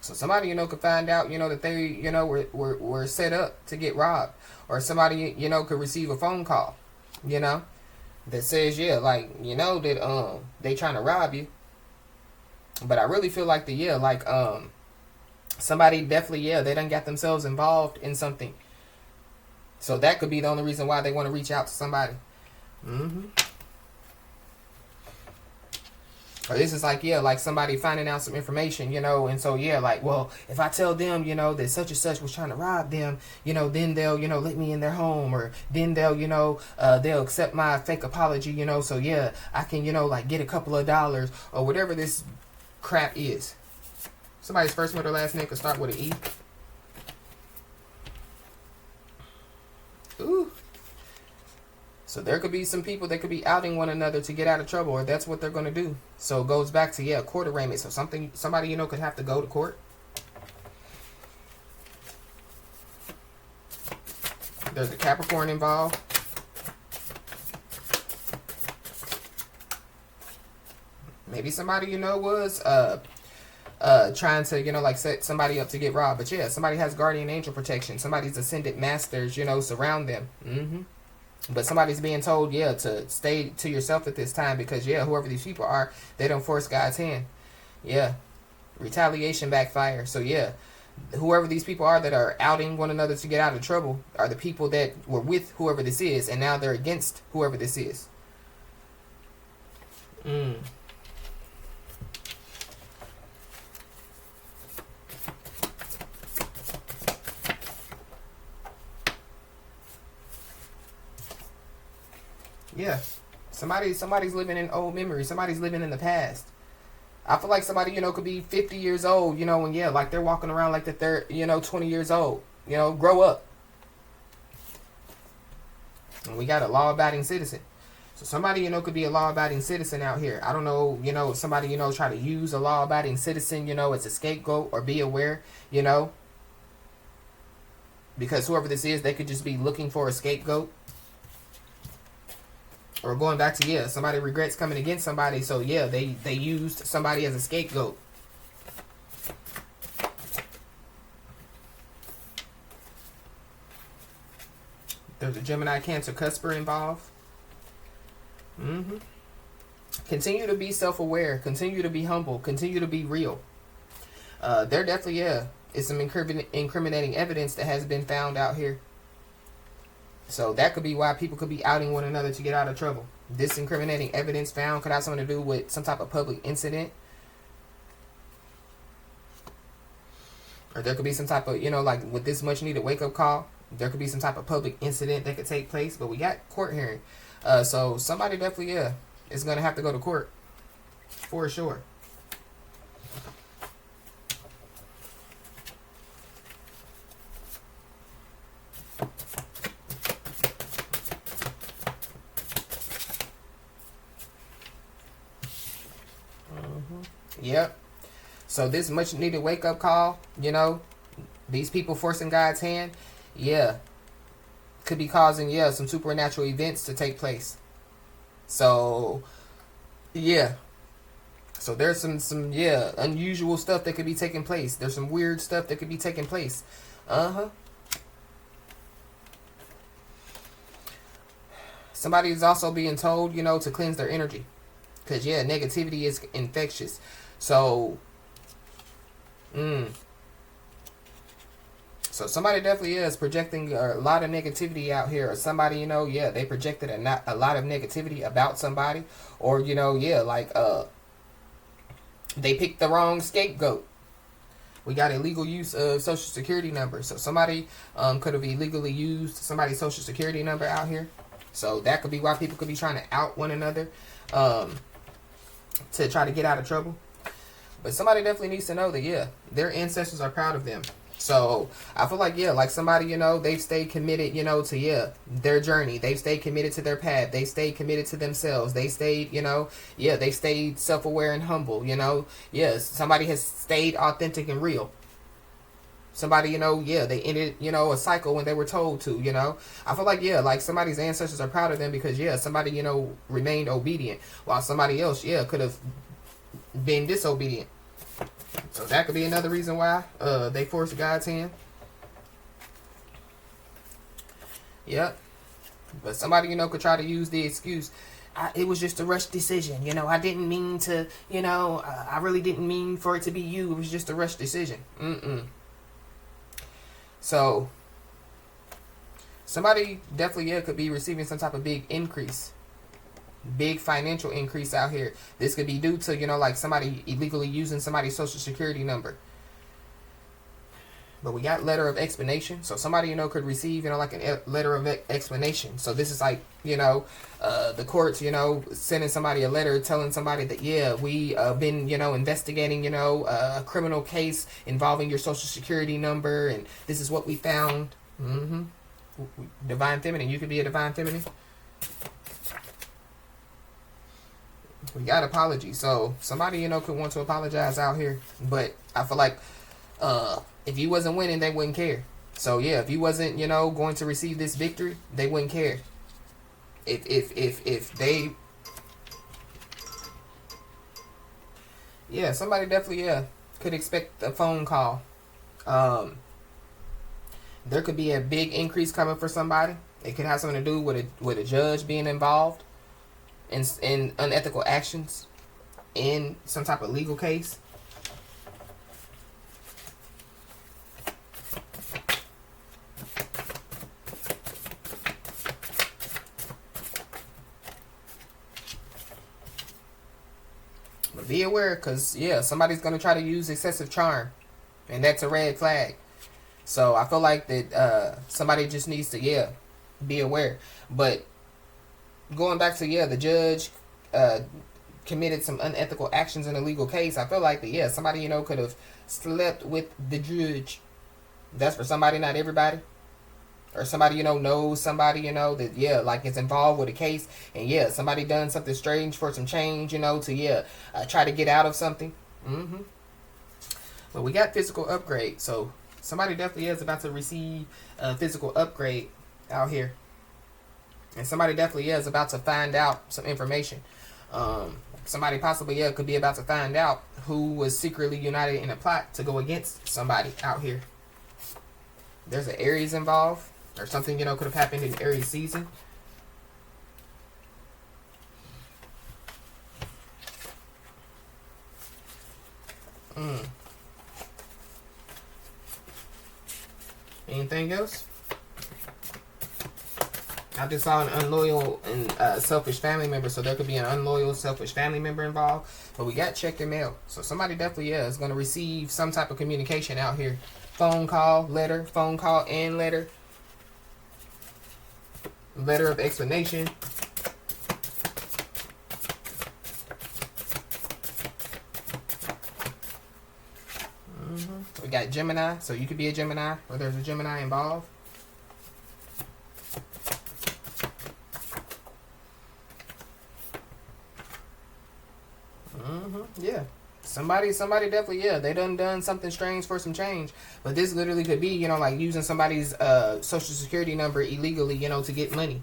So somebody, you know, could find out, you know, that they, you know, were set up to get robbed. Or somebody, you know, could receive a phone call, you know, that says, yeah, like, you know, that they trying to rob you. But I really feel like somebody definitely, yeah, they done got themselves involved in something. So that could be the only reason why they want to reach out to somebody. Or this is like, yeah, like somebody finding out some information, you know, and so, yeah, like, well, if I tell them, you know, that such and such was trying to rob them, you know, then they'll, you know, let me in their home, or then they'll, you know, they'll accept my fake apology, you know, so, yeah, I can, you know, like, get a couple of dollars, or whatever this crap is. Somebody's first, middle, last name could start with an E. Ooh. So there could be some people that could be outing one another to get out of trouble, or that's what they're going to do. So it goes back to, yeah, court arraignment. So somebody, you know, could have to go to court. There's a Capricorn involved. Maybe somebody, you know, was trying to, you know, like set somebody up to get robbed. But yeah, somebody has guardian angel protection. Somebody's ascended masters, you know, surround them. But somebody's being told, yeah, to stay to yourself at this time because, yeah, whoever these people are, they don't force God's hand. Yeah. Retaliation backfire. So, yeah, whoever these people are that are outing one another to get out of trouble are the people that were with whoever this is, and now they're against whoever this is. Yeah. Somebody's living in old memories. Somebody's living in the past. I feel like somebody, you know, could be 50 years old, you know, and yeah, like they're walking around like that they're, you know, 20 years old. You know, grow up. And we got a law-abiding citizen. So somebody, you know, could be a law-abiding citizen out here. I don't know, you know, if somebody, you know, try to use a law-abiding citizen, you know, as a scapegoat, or be aware, you know. Because whoever this is, they could just be looking for a scapegoat. Or going back to, yeah, somebody regrets coming against somebody. So, yeah, they used somebody as a scapegoat. There's a Gemini, Cancer, Cusper involved. Continue to be self-aware. Continue to be humble. Continue to be real. There definitely, yeah, is some incriminating evidence that has been found out here. So that could be why people could be outing one another to get out of trouble. This incriminating evidence found could have something to do with some type of public incident. Or there could be some type of, you know, like with this much needed wake up call. There could be some type of public incident that could take place, but we got court hearing. So somebody definitely, yeah, is going to have to go to court for sure. Yep. So this much needed wake up call, you know, these people forcing God's hand, yeah, could be causing, yeah, some supernatural events to take place. So, yeah. So there's some yeah, unusual stuff that could be taking place. There's some weird stuff that could be taking place. Uh-huh. Somebody is also being told, you know, to cleanse their energy. Because, yeah, negativity is infectious. So, so somebody definitely is projecting a lot of negativity out here. Or somebody, you know, yeah, they projected a lot of negativity about somebody. Or, you know, yeah, like, they picked the wrong scapegoat. We got illegal use of social security number. So somebody could have illegally used somebody's social security number out here. So that could be why people could be trying to out one another to try to get out of trouble. But somebody definitely needs to know that, yeah, their ancestors are proud of them. So I feel like, yeah, like somebody, you know, they've stayed committed, you know, to, yeah, their journey. They've stayed committed to their path. They stayed committed to themselves. They stayed, you know, yeah, they stayed self-aware and humble, you know. Yes, somebody has stayed authentic and real. Somebody, you know, yeah, they ended, you know, a cycle when they were told to, you know. I feel like, yeah, like somebody's ancestors are proud of them because, yeah, somebody, you know, remained obedient while somebody else, yeah, could have been disobedient. So that could be another reason why they forced God's hand. Yep. But somebody, you know, could try to use the excuse, it was just a rush decision. You know, I didn't mean to, you know, I really didn't mean for it to be you. It was just a rush decision. So somebody definitely, yeah, could be receiving some type of big increase. Big financial increase out here. This could be due to, you know, like somebody illegally using somebody's social security number. But we got letter of explanation. So somebody, you know, could receive, you know, like a letter of explanation. So this is like, you know, the courts, you know, sending somebody a letter telling somebody that, yeah, we been, you know, investigating, you know, a criminal case involving your social security number. And this is what we found. Divine feminine. You could be a divine feminine. We got apology. So somebody, you know, could want to apologize out here. But I feel like if you wasn't winning, they wouldn't care. So yeah, if you wasn't, you know, going to receive this victory, they wouldn't care. If they, yeah, somebody definitely, yeah, could expect a phone call. There could be a big increase coming for somebody. It could have something to do with a judge being involved in unethical actions in some type of legal case. But be aware, because, yeah, somebody's going to try to use excessive charm, and that's a red flag. So I feel like that somebody just needs to, yeah, be aware. But going back to, yeah, the judge committed some unethical actions in a legal case, I feel like that, yeah, somebody, you know, could have slept with the judge. That's for somebody, not everybody. Or somebody, you know, knows somebody, you know, that, yeah, like is involved with a case. And, yeah, somebody done something strange for some change, you know, to, yeah, try to get out of something. But we got physical upgrade. So somebody definitely is about to receive a physical upgrade out here. And somebody definitely is about to find out some information. Somebody possibly, yeah, could be about to find out who was secretly united in a plot to go against somebody out here. There's an Aries involved. Or something, you know, could have happened in Aries season. Anything else? I just saw an unloyal and selfish family member, so there could be an unloyal, selfish family member involved. But we got checked in mail, so somebody definitely, yeah, is going to receive some type of communication out here. Phone call, and letter. letter of explanation. We got Gemini, so you could be a Gemini, or there's a Gemini involved. Yeah. Somebody definitely, yeah, they done something strange for some change. But this literally could be, you know, like using somebody's social security number illegally, you know, to get money.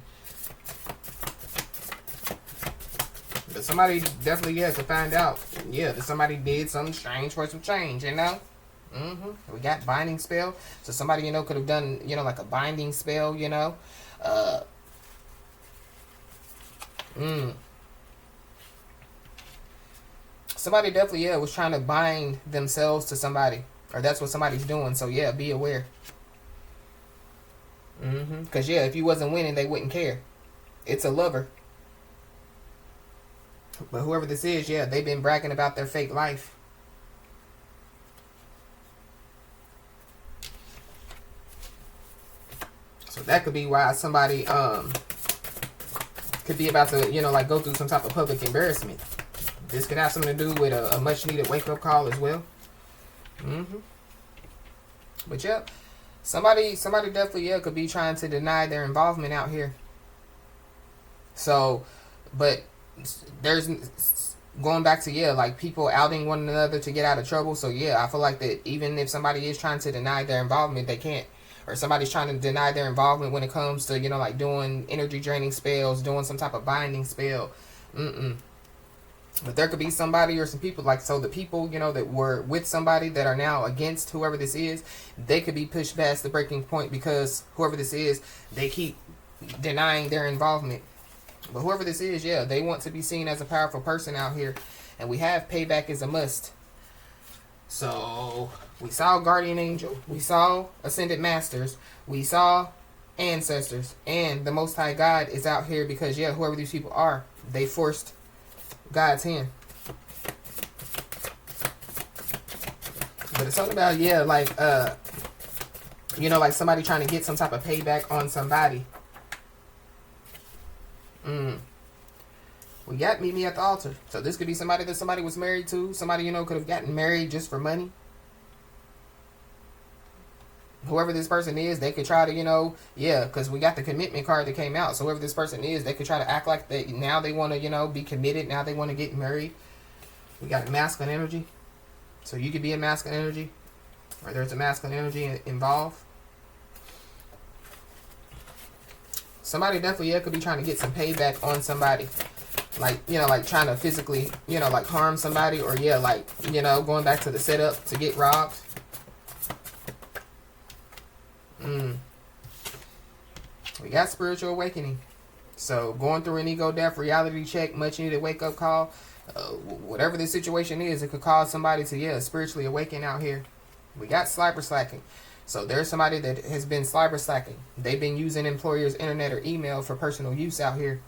But somebody definitely, yeah, to find out, yeah, that somebody did something strange for some change, you know? We got binding spell. So somebody, you know, could have done, you know, like a binding spell, you know? Somebody definitely, yeah, was trying to bind themselves to somebody. Or that's what somebody's doing. So, yeah, be aware. Because, yeah, if you wasn't winning, they wouldn't care. It's a lover. But whoever this is, yeah, they've been bragging about their fake life. So that could be why somebody could be about to, you know, like go through some type of public embarrassment. This could have something to do with a much needed wake up call as well. But yeah, somebody definitely, yeah, could be trying to deny their involvement out here. So, but there's going back to, yeah, like people outing one another to get out of trouble. So yeah, I feel like that even if somebody is trying to deny their involvement, they can't. Or somebody's trying to deny their involvement when it comes to, you know, like doing energy draining spells, doing some type of binding spell. But there could be somebody or some people, like, so the people, you know, that were with somebody that are now against whoever this is, they could be pushed past the breaking point because whoever this is, they keep denying their involvement. But whoever this is, yeah, they want to be seen as a powerful person out here. And we have payback is a must. So we saw Guardian Angel. We saw Ascended Masters. We saw Ancestors. And the Most High God is out here because, yeah, whoever these people are, they forced God's hand. But it's something about, yeah, like, you know, like somebody trying to get some type of payback on somebody. We got Meet Me at the Altar. So this could be somebody that somebody was married to. Somebody, you know, could have gotten married just for money. Whoever this person is, they could try to, you know, yeah, because we got the commitment card that came out. So whoever this person is, they could try to act like they now they want to, you know, be committed. Now they want to get married. We got masculine energy. So you could be a masculine energy, or there's a masculine energy involved. Somebody definitely, yeah, could be trying to get some payback on somebody. Like, you know, like trying to physically, you know, like harm somebody, or yeah, like, you know, going back to the setup to get robbed. We got spiritual awakening. So going through an ego death, reality check, much needed wake up call. Whatever the situation is, it could cause somebody to, yeah, spiritually awaken out here. We got cyber slacking. So there's somebody that has been cyber slacking. They've been using employers' internet or email for personal use out here.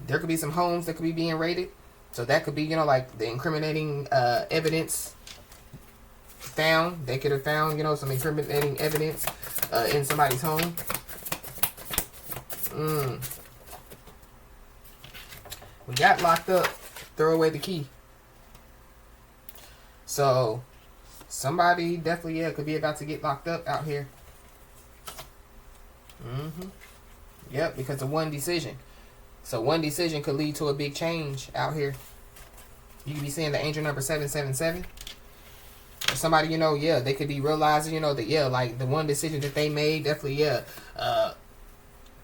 There could be some homes that could be being raided. So that could be, you know, like the incriminating evidence found. They could have found, you know, some incriminating evidence in somebody's home. We got locked up. Throw away the key. So somebody definitely, yeah, could be about to get locked up out here. Yep, because of one decision. So one decision could lead to a big change out here. You could be seeing the angel number 777. Or somebody, you know, yeah, they could be realizing, you know, that, yeah, like the one decision that they made definitely, yeah,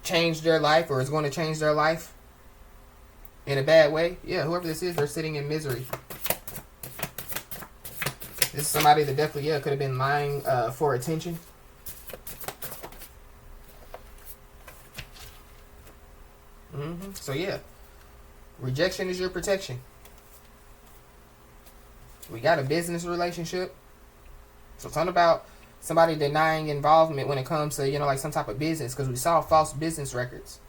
changed their life, or is going to change their life in a bad way. Yeah, whoever this is, they're sitting in misery. This is somebody that definitely, yeah, could have been lying for attention. So yeah, rejection is your protection. We got a business relationship. So it's not about somebody denying involvement when it comes to, you know, like some type of business, because we saw false business records.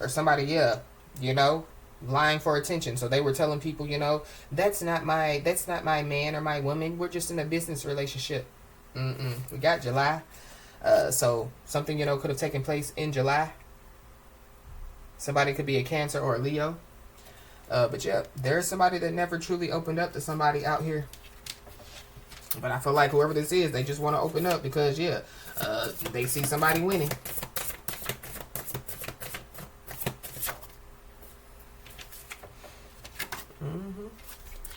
Or somebody, yeah, you know, lying for attention. So they were telling people, you know, that's not my man or my woman. We're just in a business relationship. We got July. So something, you know, could have taken place in July. Somebody could be a Cancer or a Leo. But yeah, there's somebody that never truly opened up to somebody out here. But I feel like whoever this is, they just want to open up because, yeah, they see somebody winning.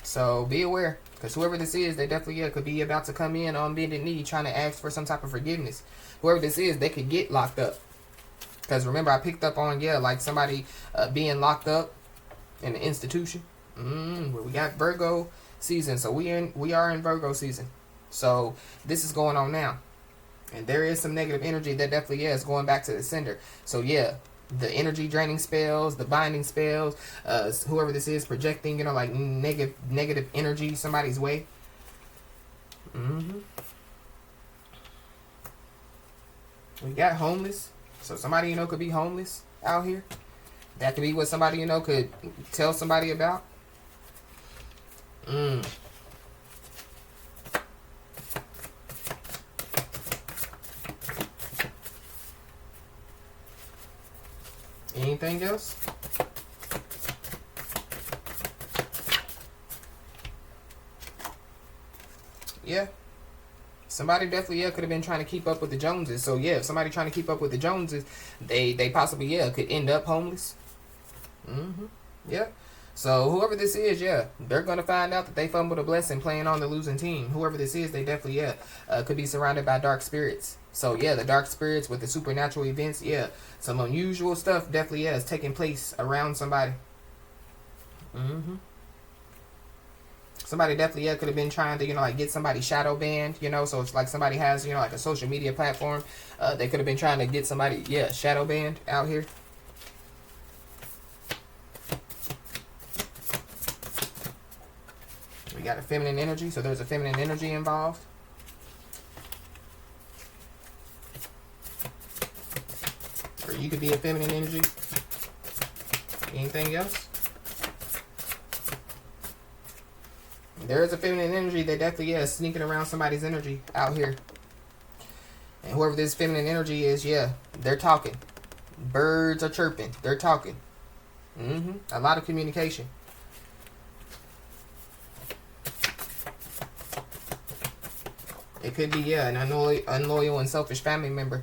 So be aware, because whoever this is, they definitely could be about to come in on bended knee trying to ask for some type of forgiveness. Whoever this is, they could get locked up. Because remember, I picked up on, like somebody being locked up in the institution. Well, we got Virgo season, so we are in Virgo season. So this is going on now. And there is some negative energy that definitely is going back to the sender. So yeah, the energy draining spells, the binding spells, whoever this is projecting, you know, like negative energy somebody's way. We got homeless. So somebody, you know, could be homeless out here. That could be what somebody, you know, could tell somebody about. Anything else? Yeah. Somebody definitely, could have been trying to keep up with the Joneses. So, yeah, if somebody trying to keep up with the Joneses, they possibly, could end up homeless. Yeah. So, whoever this is, they're going to find out that they fumbled a blessing playing on the losing team. Whoever this is, they definitely, could be surrounded by dark spirits. So, yeah, the dark spirits with the supernatural events, some unusual stuff definitely, is taking place around somebody. Somebody definitely, could have been trying to, you know, like get somebody shadow banned, you know, so it's like somebody has, you know, like a social media platform. They could have been trying to get somebody, shadow banned out here. We got a feminine energy, so there's a feminine energy involved. Or you could be a feminine energy. Anything else? There is a feminine energy that definitely is sneaking around somebody's energy out here. And whoever this feminine energy is, they're talking. Birds are chirping. They're talking. A lot of communication. It could be, an unloyal and selfish family member.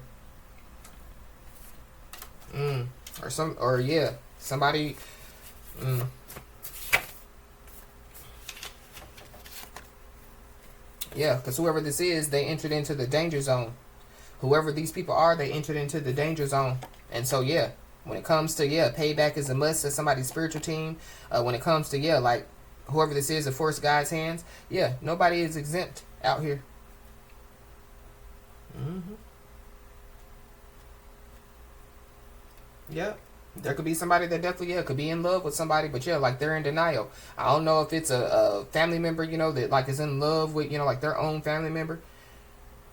Somebody. Yeah, because whoever this is, they entered into the danger zone. Whoever these people are, they entered into the danger zone. And so, when it comes to, payback is a must as somebody's spiritual team. When it comes to, like, whoever this is, a force God's hands, nobody is exempt out here. There could be somebody that definitely, could be in love with somebody, but like they're in denial. I don't know if it's a family member, you know, that like is in love with, you know, like their own family member.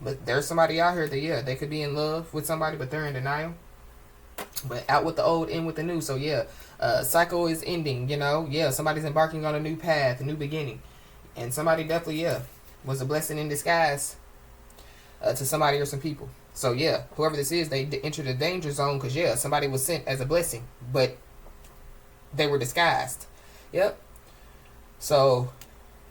But there's somebody out here that, they could be in love with somebody, but they're in denial. But out with the old, in with the new. So, cycle is ending, you know. Somebody's embarking on a new path, a new beginning. And somebody definitely, was a blessing in disguise to somebody or some people. So, whoever this is, they entered the danger zone because, somebody was sent as a blessing, but they were disguised. So,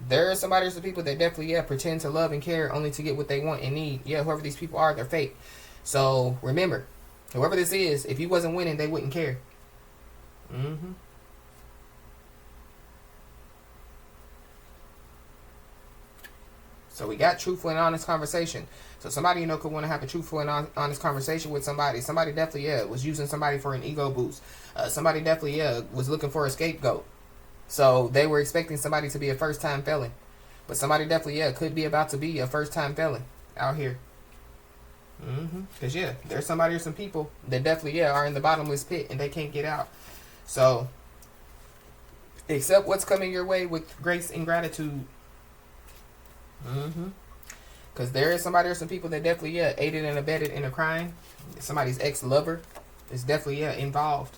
there are somebody or some people that definitely, pretend to love and care only to get what they want and need. Whoever these people are, they're fake. So, remember, whoever this is, if you wasn't winning, they wouldn't care. So we got truthful and honest conversation. So somebody, you know, could want to have a truthful and honest conversation with somebody. Somebody definitely, was using somebody for an ego boost. Somebody definitely, was looking for a scapegoat. So they were expecting somebody to be a first-time felon. But somebody definitely, could be about to be a first-time felon out here. Because, there's somebody or some people that definitely, are in the bottomless pit and they can't get out. So, accept what's coming your way with grace and gratitude. Because there is somebody or some people that definitely, aided and abetted in a crime. Somebody's ex-lover is definitely, involved.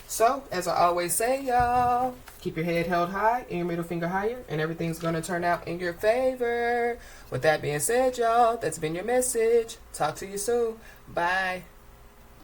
So, as I always say, y'all, keep your head held high and your middle finger higher, and everything's going to turn out in your favor. With that being said, y'all, that's been your message. Talk to you soon. Bye.